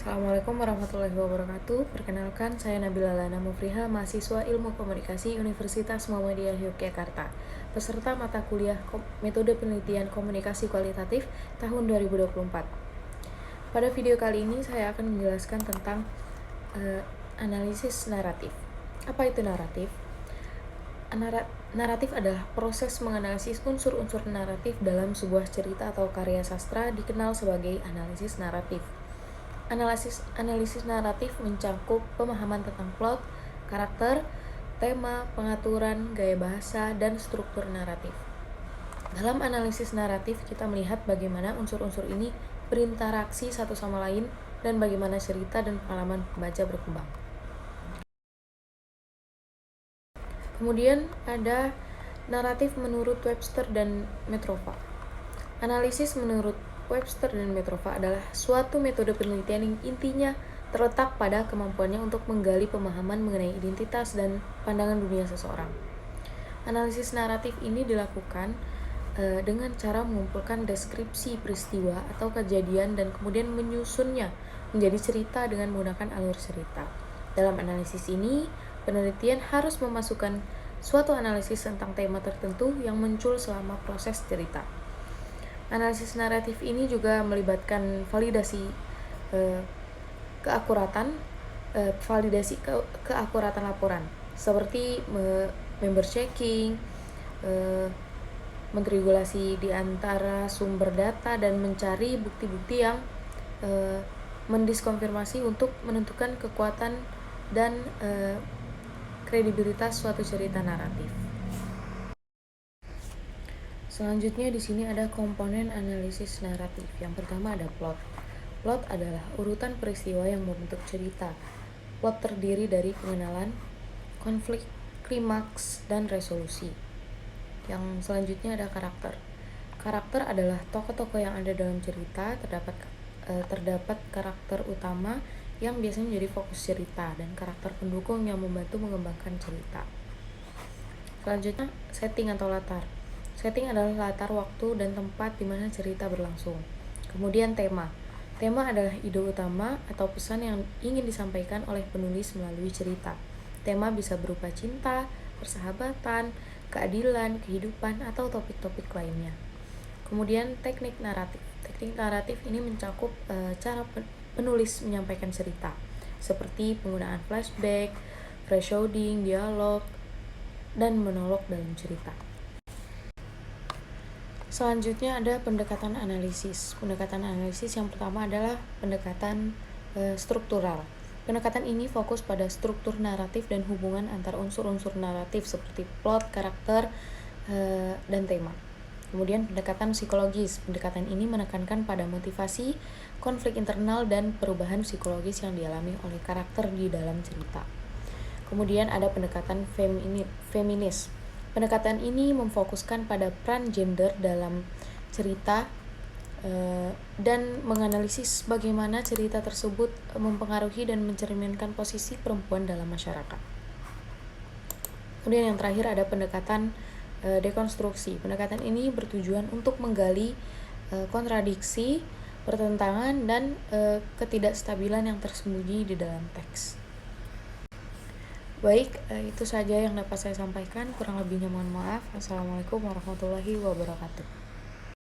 Assalamualaikum warahmatullahi wabarakatuh. Perkenalkan, saya Nabila Lana Mufriha, mahasiswa Ilmu Komunikasi Universitas Muhammadiyah Yogyakarta. Peserta mata kuliah Metode Penelitian Komunikasi Kualitatif tahun 2024. Pada video kali ini saya akan menjelaskan tentang analisis naratif. Apa itu naratif? Naratif adalah proses menganalisis unsur-unsur naratif dalam sebuah cerita atau karya sastra, dikenal sebagai analisis naratif. Analisis naratif mencakup pemahaman tentang plot, karakter, tema, pengaturan, gaya bahasa, dan struktur naratif. Dalam analisis naratif, kita melihat bagaimana unsur-unsur ini berinteraksi satu sama lain dan bagaimana cerita dan pengalaman pembaca berkembang. Kemudian ada naratif menurut Webster dan Metrova. Analisis menurut Webster dan Metrova adalah suatu metode penelitian yang intinya terletak pada kemampuannya untuk menggali pemahaman mengenai identitas dan pandangan dunia seseorang. Analisis naratif ini dilakukan dengan cara mengumpulkan deskripsi peristiwa atau kejadian dan kemudian menyusunnya menjadi cerita dengan menggunakan alur cerita. Dalam analisis ini, penelitian harus memasukkan suatu analisis tentang tema tertentu yang muncul selama proses cerita. Analisis naratif ini juga melibatkan validasi keakuratan laporan, seperti member checking, mentriangulasi di antara sumber data dan mencari bukti-bukti yang mendiskonfirmasi untuk menentukan kekuatan dan kredibilitas suatu cerita naratif. Selanjutnya di sini ada komponen analisis naratif. Yang pertama ada plot. Plot adalah urutan peristiwa yang membentuk cerita. Plot terdiri dari pengenalan, konflik, klimaks, dan resolusi. Yang selanjutnya ada karakter. Karakter adalah tokoh-tokoh yang ada dalam cerita. Terdapat karakter utama yang biasanya menjadi fokus cerita dan karakter pendukung yang membantu mengembangkan cerita. Selanjutnya setting atau latar. Setting adalah latar waktu dan tempat di mana cerita berlangsung. Kemudian tema. Tema adalah ide utama atau pesan yang ingin disampaikan oleh penulis melalui cerita. Tema bisa berupa cinta, persahabatan, keadilan, kehidupan, atau topik-topik lainnya. Kemudian teknik naratif. Teknik naratif ini mencakup cara penulis menyampaikan cerita, seperti penggunaan flashback, foreshadowing, dialog, dan monolog dalam cerita. Selanjutnya ada pendekatan analisis. Pendekatan analisis yang pertama adalah pendekatan struktural. Pendekatan ini fokus pada struktur naratif dan hubungan antar unsur-unsur naratif seperti plot, karakter, dan tema. Kemudian pendekatan psikologis. Pendekatan ini menekankan pada motivasi, konflik internal, dan perubahan psikologis yang dialami oleh karakter di dalam cerita. Kemudian ada pendekatan feminis. Pendekatan ini memfokuskan pada peran gender dalam cerita dan menganalisis bagaimana cerita tersebut mempengaruhi dan mencerminkan posisi perempuan dalam masyarakat. Kemudian yang terakhir ada pendekatan dekonstruksi. Pendekatan ini bertujuan untuk menggali kontradiksi, pertentangan, dan ketidakstabilan yang tersembunyi di dalam teks. Baik, itu saja yang dapat saya sampaikan. Kurang lebihnya mohon maaf. Assalamualaikum warahmatullahi wabarakatuh.